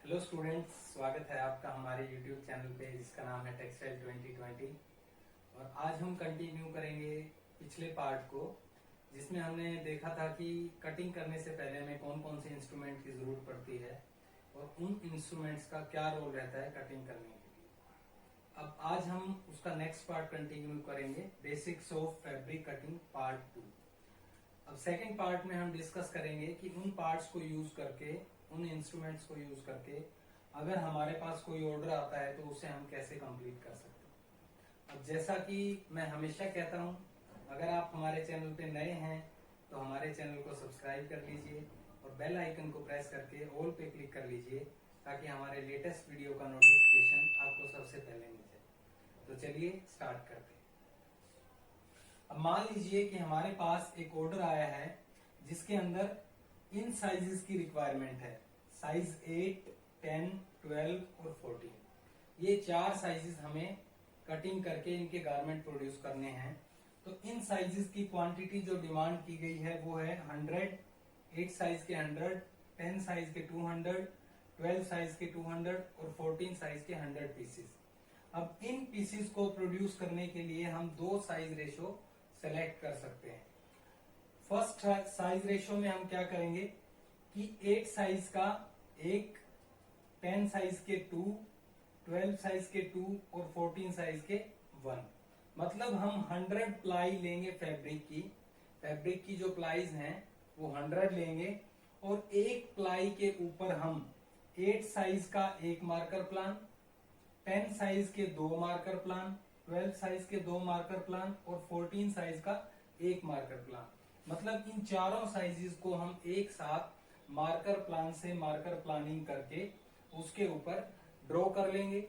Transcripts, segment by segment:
Hello students, स्वागत है आपका हमारे यूट्यूब चैनल पे जिसका नाम है टेक्सटाइल 2020। और आज हम कंटिन्यू करेंगे पिछले पार्ट को, जिसमें हमने देखा था कि कटिंग करने से पहले हमें कौन कौन से इंस्ट्रूमेंट की ज़रूरत पड़ती है और उन इंस्ट्रूमेंट्स का क्या रोल रहता है कटिंग करने के लिए। अब आज हम उसका नेक्स्ट पार्ट कंटिन्यू करेंगे, basics of fabric cutting part 2। अब सेकेंड पार्ट में हम डिस्कस करेंगे कि उन पार्ट्स को यूज करके, उन इंस्ट्रूमेंट्स को यूज करके अगर हमारे पास कोई ऑर्डर आता है तो उसे हम कैसे कंप्लीट कर सकते हैं। अब जैसा कि मैं हमेशा कहता हूं, अगर आप हमारे चैनल पे नए हैं तो हमारे चैनल को सब्सक्राइब कर लीजिए और बेल आइकन को प्रेस करके ऑल पे क्लिक कर लीजिए ताकि हमारे लेटेस्ट वीडियो का नोटिफिकेशन आपको सबसे पहले मिल जाए। तो चलिए स्टार्ट करते हैं। अब मान लीजिए कि हमारे पास एक ऑर्डर आया है जिसके अंदर इन साइजेस की रिक्वायरमेंट है, साइज 8, 10, 12 और 14। ये चार साइजेस हमें कटिंग करके इनके गारमेंट प्रोड्यूस करने हैं। तो इन साइजेस की क्वांटिटी जो डिमांड की गई है वो है 100, 8 साइज के 100, 10 साइज के 200, 12 साइज के 200 और 14 साइज के 100 पीसेस। अब इन पीसेस को प्रोड्यूस करने के लिए हम दो साइज रेशो सेलेक्ट कर सकते हैं। फर्स्ट साइज रेशो में हम क्या करेंगे कि 8 साइज का एक, 10 साइज के 2, 12 साइज के 2 और 14 साइज के 1। मतलब हम 100 प्लाई लेंगे फैब्रिक की जो प्लाईज हैं वो 100 लेंगे और एक प्लाई के ऊपर हम 8 साइज का एक मार्कर प्लान, 10 साइज के 2 मार्कर प्लान, 12 साइज के 2 मार्कर प्लान और 14 साइज का एक मार्कर प्लान, मतलब इन चारों साइजेस को हम एक साथ मार्कर प्लान से मार्कर प्लानिंग करके उसके ऊपर ड्रॉ कर लेंगे।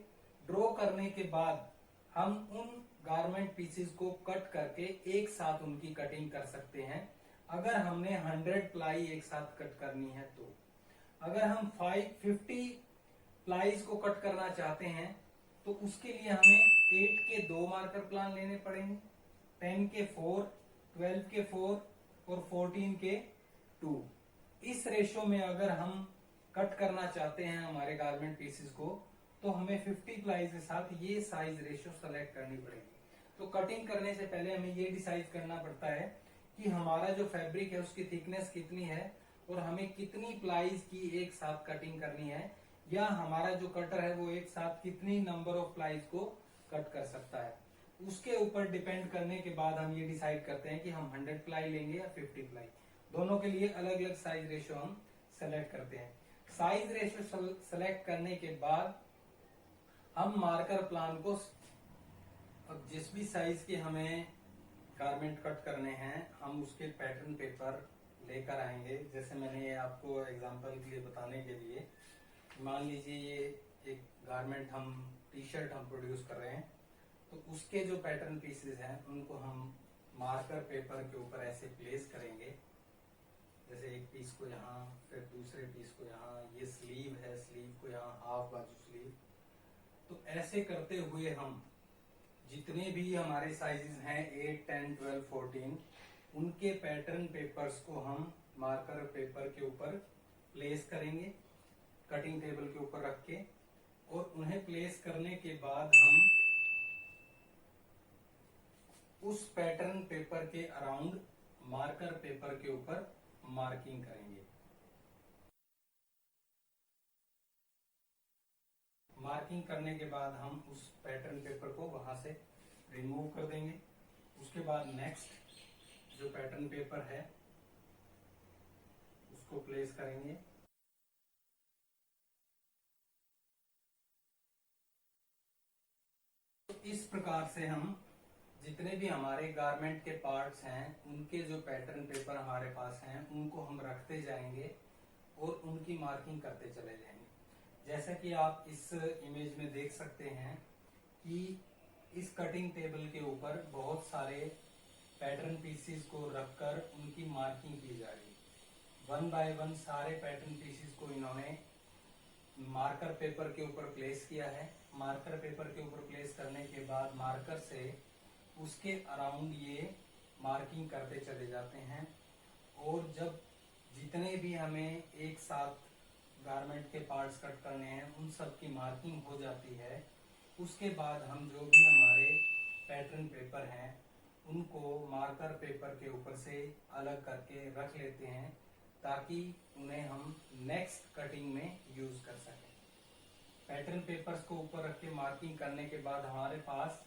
ड्रॉ करने के बाद हम उन गारमेंट पीसेस को कट करके एक साथ उनकी कटिंग कर सकते हैं। अगर हमने 100 प्लाई एक साथ कट करनी है तो अगर हम 50 प्लाईज को कट करना चाहते हैं तो उसके लिए हमें 8 के 2 मार्कर प्लान लेने पड़ेंगे, 10 के 4, 12 के 4 और 14 के 2। इस रेशो में अगर हम कट करना चाहते हैं हमारे गारमेंट पीसेस को तो हमें 50 प्लाईज के साथ ये साइज रेशो सेलेक्ट करनी पड़ेगी। तो कटिंग करने से पहले हमें ये डिसाइड करना पड़ता है कि हमारा जो फैब्रिक है उसकी थिकनेस कितनी है और हमें कितनी प्लाईज की एक साथ कटिंग करनी है, या हमारा जो कटर है वो एक साथ कितनी नंबर ऑफ प्लाईज को कट कर सकता है। उसके ऊपर डिपेंड करने के बाद हम ये डिसाइड करते हैं कि हम 100 प्लाई लेंगे या 50 प्लाई। दोनों के लिए अलग अलग साइज रेशो हम सेलेक्ट करते हैं। साइज रेशो सेलेक्ट करने के बाद हम मार्कर प्लान को, अब जिस भी साइज के हमें गारमेंट कट करने हैं हम उसके पैटर्न पेपर लेकर आएंगे। जैसे मैंने आपको एग्जांपल के लिए बताने के लिए, मान लीजिए ये एक गारमेंट हम टी शर्ट हम प्रोड्यूस कर रहे हैं तो उसके जो पैटर्न पीसेस हैं उनको हम मार्कर पेपर के ऊपर ऐसे प्लेस करेंगे। जैसे एक पीस को यहाँ, फिर दूसरे पीस को यहाँ, ये स्लीव है, स्लीव को यहाँ, हाफ बाजू स्लीव। तो ऐसे करते हुए हम जितने भी हमारे साइजेस हैं 8, 10, 12, 14, उनके पैटर्न पेपर्स को हम मार्कर पेपर के ऊपर प्लेस करेंगे, कटिंग टेबल के ऊपर रख के। और उन्हें प्लेस करने के बाद हम उस पैटर्न पेपर के अराउंड मार्कर पेपर के ऊपर मार्किंग करेंगे। मार्किंग करने के बाद हम उस पैटर्न पेपर को वहां से रिमूव कर देंगे। उसके बाद नेक्स्ट जो पैटर्न पेपर है उसको प्लेस करेंगे। तो इस प्रकार से हम जितने भी हमारे गारमेंट के पार्ट्स हैं उनके जो पैटर्न पेपर हमारे पास हैं उनको हम रखते जाएंगे और उनकी मार्किंग करते चले जाएंगे। जैसा कि आप इस इमेज में देख सकते हैं कि इस कटिंग टेबल के ऊपर बहुत सारे पैटर्न पीसेस को रखकर उनकी मार्किंग की जा रही है। 1 बाय 1 सारे पैटर्न पीसेस को इन्होंने मार्कर पेपर के ऊपर प्लेस किया है। मार्कर पेपर के ऊपर प्लेस करने के बाद मार्कर से उसके अराउंड ये मार्किंग करते चले जाते हैं। और जब जितने भी हमें एक साथ गारमेंट के पार्ट्स कट करने हैं उन सब की मार्किंग हो जाती है। उसके बाद हम जो भी हमारे पैटर्न पेपर हैं उनको मार्कर पेपर के ऊपर से अलग करके रख लेते हैं ताकि उन्हें हम नेक्स्ट कटिंग में यूज कर सकें। पैटर्न पेपर्स को ऊपर रख के मार्किंग करने के बाद हमारे पास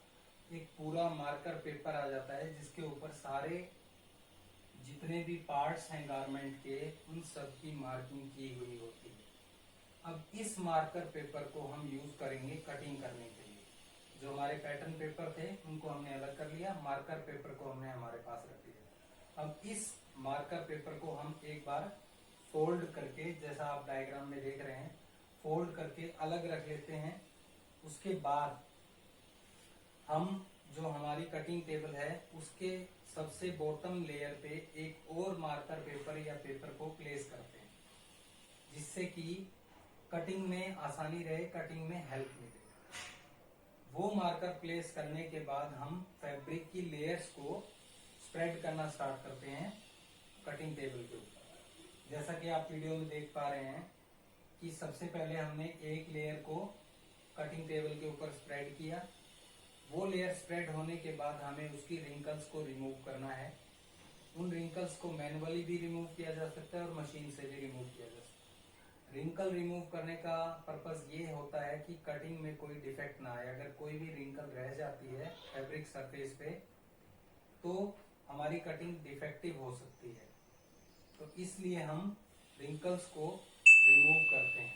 एक पूरा मार्कर पेपर आ जाता है जिसके ऊपर सारे जितने भी पार्ट्स हैं गारमेंट के उन सब की मार्किंग की हुई होती है। अब इस मार्कर पेपर को हम यूज करेंगे कटिंग करने के लिए। जो हमारे पैटर्न पेपर थे उनको हमने अलग कर लिया, मार्कर पेपर को हमने हमारे पास रख लिया। अब इस मार्कर पेपर को हम एक बार फोल्ड करके, जैसा आप डायग्राम में देख रहे हैं, फोल्ड करके अलग रख लेते हैं। उसके बाद हम जो हमारी कटिंग टेबल है उसके सबसे बॉटम लेयर पे एक और मार्कर पेपर या पेपर को प्लेस करते हैं जिससे कि कटिंग में आसानी रहे, कटिंग में हेल्प मिले। वो मार्कर प्लेस करने के बाद हम फैब्रिक की लेयर्स को स्प्रेड करना स्टार्ट करते हैं कटिंग टेबल के ऊपर। जैसा कि आप वीडियो में देख पा रहे हैं कि सबसे पहले हमने एक लेयर को कटिंग टेबल के ऊपर स्प्रेड किया। वो लेयर स्प्रेड होने के बाद हमें उसकी रिंकल्स को रिमूव करना है। उन रिंकल्स को मैनुअली भी रिमूव किया जा सकता है और मशीन से भी रिमूव किया जा सकता है। रिंकल रिमूव करने का पर्पस ये होता है कि कटिंग में कोई डिफेक्ट ना आए। अगर कोई भी रिंकल रह जाती है फैब्रिक सरफेस पे तो हमारी कटिंग डिफेक्टिव हो सकती है, तो इसलिए हम रिंकल्स को रिमूव करते हैं।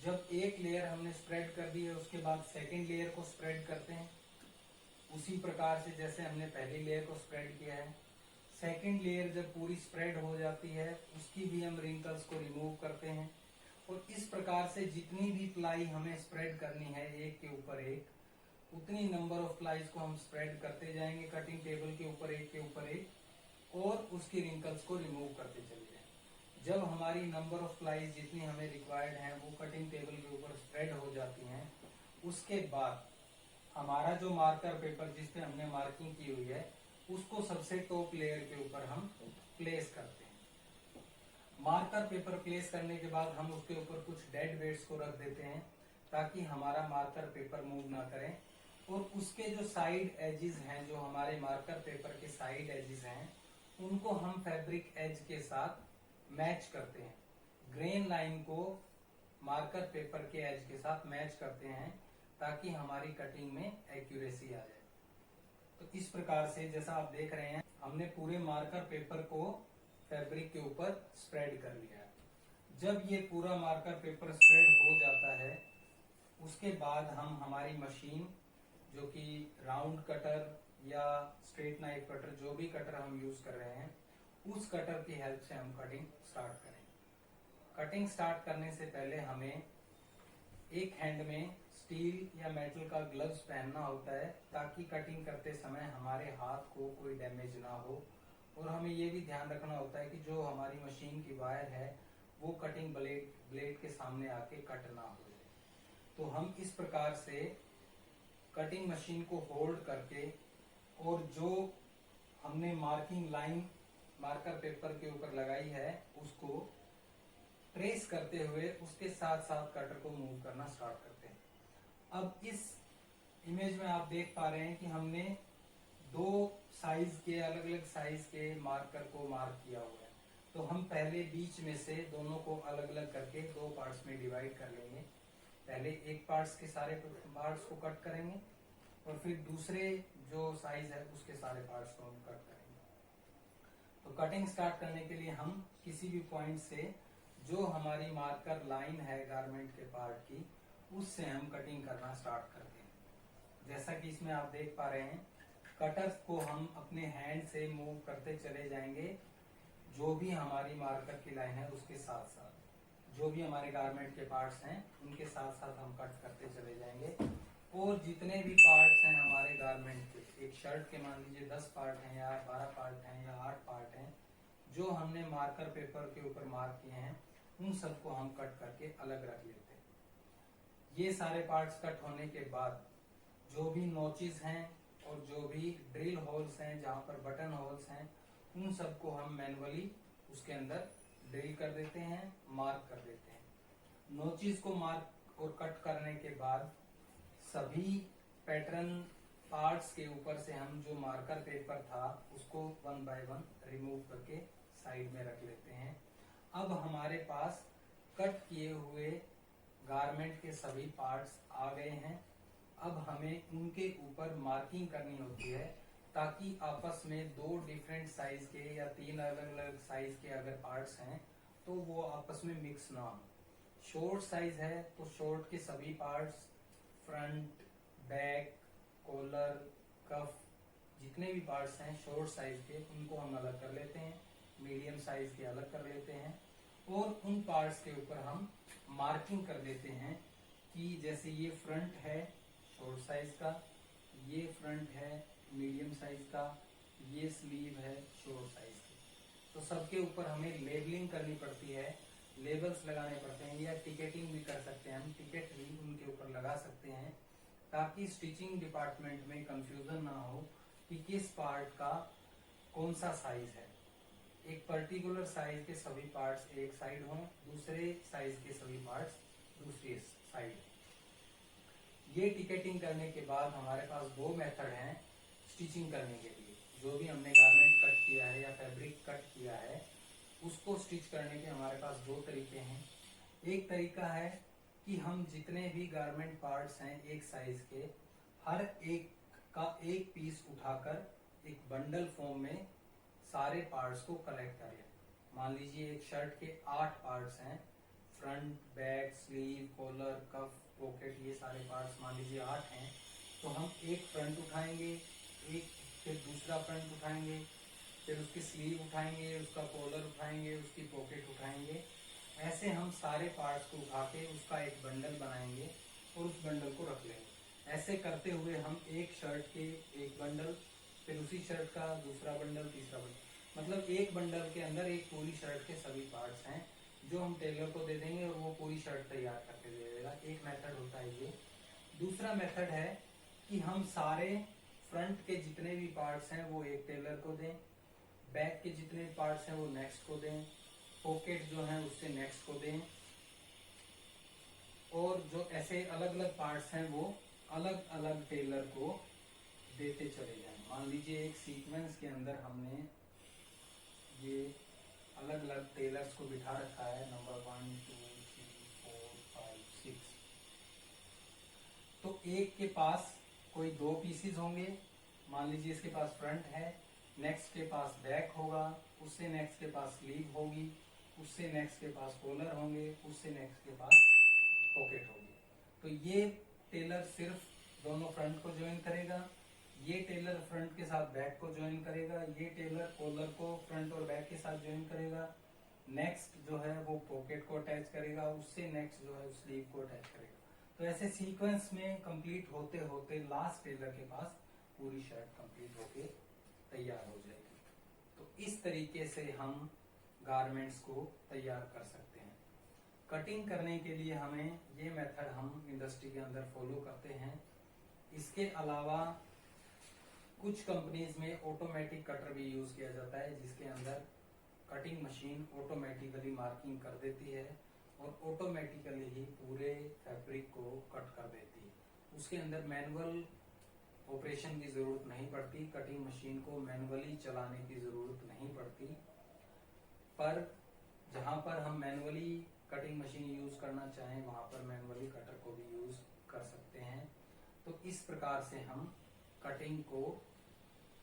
जब एक लेयर हमने स्प्रेड कर दी है उसके बाद सेकेंड लेयर को स्प्रेड करते हैं उसी प्रकार से जैसे हमने पहली लेयर को स्प्रेड किया है। सेकेंड लेयर जब पूरी स्प्रेड हो जाती है उसकी भी हम रिंकल्स को रिमूव करते हैं और इस प्रकार से जितनी भी प्लाई हमें स्प्रेड करनी है एक के ऊपर एक, उतनी नंबर ऑफ प्लाईज को हम स्प्रेड करते जाएंगे कटिंग टेबल के ऊपर एक और उसकी रिंकल्स को रिमूव करते चले जाएंगे। जब हमारी नंबर ऑफ प्लाईज जितनी हमें रिक्वायर्ड है वो कटिंग टेबल के ऊपर स्प्रेड हो जाती हैं, उसके बाद हमारा जो मार्कर पेपर जिस पे हमने मार्किंग की हुई है उसको सबसे टॉप लेयर के ऊपर हम प्लेस करते हैं। मार्कर पेपर प्लेस करने के बाद हम उसके ऊपर कुछ डेड वेट्स को रख देते हैं ताकि हमारा मार्कर पेपर मूव ना करें और उसके जो साइड एजेस हैं, जो हमारे मार्कर पेपर के साइड एजेस हैं, उनको हम फैब्रिक एज के साथ मैच करते हैं। ग्रेन लाइन को मार्कर पेपर के एज के साथ मैच करते हैं ताकि हमारी कटिंग में एक्यूरेसी आ जाए। तो इस प्रकार से जैसा आप देख रहे हैं हमने पूरे मार्कर पेपर को फैब्रिक के ऊपर स्प्रेड कर लिया है। जब ये पूरा मार्कर पेपर स्प्रेड हो जाता है उसके बाद हम हमारी मशीन जो कि राउंड कटर या स्ट्रेट नाइफ कटर, जो भी कटर हम यूज कर रहे हैं, उस कटर की हेल्प से हम कटिंग स्टार्ट करेंगे। कटिंग स्टार्ट करने से पहले हमें एक हैंड में स्टील या मेटल का ग्लव्स पहनना होता है ताकि कटिंग करते समय हमारे हाथ को कोई डैमेज ना हो। और हमें ये भी ध्यान रखना होता है कि जो हमारी मशीन की वायर है वो कटिंग ब्लेड के सामने आके कट ना हो जाए। तो हम इस प्रकार से कटिंग मशीन को होल्ड करके और जो हमने मार्किंग लाइन मार्कर पेपर के ऊपर लगाई है उसको ट्रेस करते हुए उसके साथ साथ कटर को मूव करना स्टार्ट करते हैं। अब इस इमेज में आप देख पा रहे हैं कि हमने दो साइज के, अलग अलग साइज के मार्कर को मार्क किया हुआ है। तो हम पहले बीच में से दोनों को अलग अलग करके दो पार्ट्स में डिवाइड कर लेंगे। पहले एक पार्ट्स के सारे पार्ट्स को कट करेंगे और फिर दूसरे जो साइज है उसके सारे पार्ट्स को हम कट करेंगे। तो कटिंग स्टार्ट करने के लिए हम किसी भी पॉइंट से जो हमारी मार्कर लाइन है गारमेंट के पार्ट की उससे हम कटिंग करना स्टार्ट करते हैं। जैसा कि इसमें आप देख पा रहे हैं कटर्स को हम अपने हैंड से मूव करते चले जाएंगे। जो भी हमारी मार्कर की लाइन है उसके साथ साथ जो भी हमारे गारमेंट के पार्ट्स हैं उनके साथ साथ हम कट करते चले जाएंगे। और जितने भी पार्ट्स हैं हमारे गारमेंट के, एक शर्ट के मान लीजिए 10 पार्ट हैं या 12 पार्ट हैं या 8 पार्ट हैं, जो हमने मार्कर पेपर के ऊपर मार्क किए हैं उन सबको हम कट करके अलग रख लेते हैं। ये सारे पार्ट्स कट होने के बाद जो भी नोचेस हैं और जो भी ड्रिल होल्स हैं, जहां पर बटन होल्स हैं, उन सबको हम मैनुअली उसके अंदर ड्रिल कर देते हैं, मार्क कर देते हैं। नोचेस को मार्क और कट करने के बाद सभी पैटर्न पार्ट्स के ऊपर से हम जो मार्कर पेपर था उसको 1 बाय 1 रिमूव करके साइड में रख लेते हैं। अब हमारे पास कट किए हुए गारमेंट के सभी पार्ट्स आ गए हैं। अब हमें उनके ऊपर मार्किंग करनी होती है ताकि आपस में दो डिफरेंट साइज के या तीन अलग अलग साइज के अगर पार्ट्स हैं तो वो आपस में मिक्स ना हो। शॉर्ट साइज है तो शॉर्ट के सभी पार्ट्स, फ्रंट, बैक, कॉलर, कफ, जितने भी पार्ट्स हैं शॉर्ट साइज के उनको हम अलग कर लेते हैं, मीडियम साइज के अलग कर लेते हैं और उन पार्ट्स के ऊपर हम मार्किंग कर देते हैं कि जैसे ये फ्रंट है शॉर्ट साइज का, ये फ्रंट है मीडियम साइज का, ये स्लीव है शॉर्ट साइज की। तो सबके ऊपर हमें लेबलिंग करनी पड़ती है, लेबल्स लगाने पड़ते हैं या टिकेटिंग भी कर सकते हैं, हम टिकेट भी उनके ऊपर लगा सकते हैं ताकि स्टिचिंग डिपार्टमेंट में कंफ्यूजन ना हो कि किस पार्ट का कौन सा साइज है। एक पर्टिकुलर साइज के सभी पार्ट्स एक साइड हों, दूसरे साइज के सभी पार्ट्स दूसरी साइड। ये टिकेटिंग करने के बाद हमारे पास दो मेथड हैं स्टिचिंग करने के लिए। जो भी हमने गारमेंट कट किया है या फैब्रिक कट किया है उसको स्टिच करने के हमारे पास दो तरीके हैं। एक तरीका है कि हम जितने भी गारमेंट पार्ट्स हैं एक साइज के, हर एक का एक पीस उठाकर एक बंडल फॉर्म में सारे पार्ट्स को कलेक्ट कर लें। मान लीजिए एक शर्ट के 8 पार्ट्स हैं, फ्रंट, बैक, स्लीव, कॉलर, कफ, पॉकेट, ये सारे पार्ट्स मान लीजिए 8 हैं। तो हम एक फ्रंट उठाएंगे, एक फिर दूसरा फ्रंट उठाएंगे, फिर उसकी स्लीव उठाएंगे, उसका कॉलर उठाएंगे, उसकी पॉकेट उठाएंगे। ऐसे हम सारे पार्ट्स को उठा के उसका एक बंडल बनाएंगे और उस बंडल को रख लेंगे। ऐसे करते हुए हम एक शर्ट के एक बंडल, फिर उसी शर्ट का दूसरा बंडल, तीसरा बंडल, मतलब एक बंडल के अंदर एक पूरी शर्ट के सभी पार्ट्स हैं जो हम टेलर को दे देंगे और वो पूरी शर्ट तैयार करके दे देगा। एक मेथड होता है ये। दूसरा मेथड है कि हम सारे फ्रंट के जितने भी पार्ट्स हैं वो एक टेलर को दें, बैक के जितने पार्ट्स हैं वो नेक्स्ट को दें, पॉकेट जो है उससे नेक्स्ट को दें, और जो ऐसे अलग अलग पार्ट्स हैं वो अलग अलग टेलर को देते चले जाएं। मान लीजिए एक सीक्वेंस के अंदर हमने ये अलग अलग टेलर्स को बिठा रखा है, नंबर 1 2 3 4 5 6। तो एक के पास कोई 2 पीसेस होंगे, मान लीजिए इसके पास फ्रंट है, नेक्स्ट के पास बैक होगा, उससे नेक्स्ट के पास स्लीव होगी, उससे नेक्स्ट के पास कॉलर होंगे, उससे नेक्स्ट के पास पॉकेट होगी। तो ये टेलर सिर्फ दोनों फ्रंट को ज्वाइन करेगा, ये टेलर फ्रंट के साथ बैक को ज्वाइन करेगा, ये टेलर कॉलर को फ्रंट और बैक के साथ ज्वाइन करेगा, नेक्स्ट जो है वो पॉकेट को अटैच करेगा, उससे नेक्स्ट जो है स्लीव को अटैच करेगा। तो ऐसे सीक्वेंस में कंप्लीट होते होते लास्ट टेलर के पास पूरी शर्ट कंप्लीट होके तैयार हो जाएगी। तो इस तरीके से हम गारमेंट्स को तैयार कर सकते हैं। कटिंग करने के लिए हमें ये मेथड हम इंडस्ट्री के अंदर फॉलो करते हैं। इसके अलावा कुछ कंपनीज में ऑटोमेटिक कटर भी यूज किया जाता है जिसके अंदर कटिंग मशीन ऑटोमेटिकली मार्किंग कर देती है और ऑटोमेटिकली ही पूरे फैब्रिक को कट कर देती है। उसके अंदर मैनुअल ऑपरेशन की जरूरत नहीं पड़ती, कटिंग मशीन को मैनुअली चलाने की जरूरत नहीं पड़ती। पर जहां पर हम मैनुअली कटिंग मशीन यूज करना चाहें वहां पर मैनुअली कटर को भी यूज कर सकते हैं। तो इस प्रकार से हम कटिंग को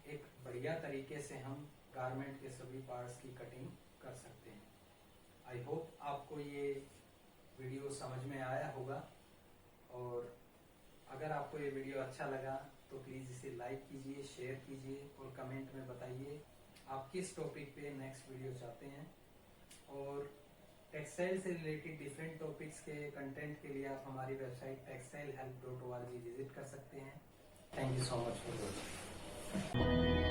एक बढ़िया तरीके से हम गारमेंट के सभी पार्ट्स की कटिंग कर सकते हैं। आई होप आपको ये वीडियो समझ में आया होगा, और अगर आपको ये वीडियो अच्छा लगा तो प्लीज़ इसे लाइक कीजिए, शेयर कीजिए और कमेंट में बताइए आप किस टॉपिक पे नेक्स्ट वीडियो चाहते हैं। और टेक्सटाइल से रिलेटेड डिफरेंट टॉपिक्स के कंटेंट के लिए आप हमारी वेबसाइट textilehelp.org विजिट कर सकते हैं। Thank you so much for watching.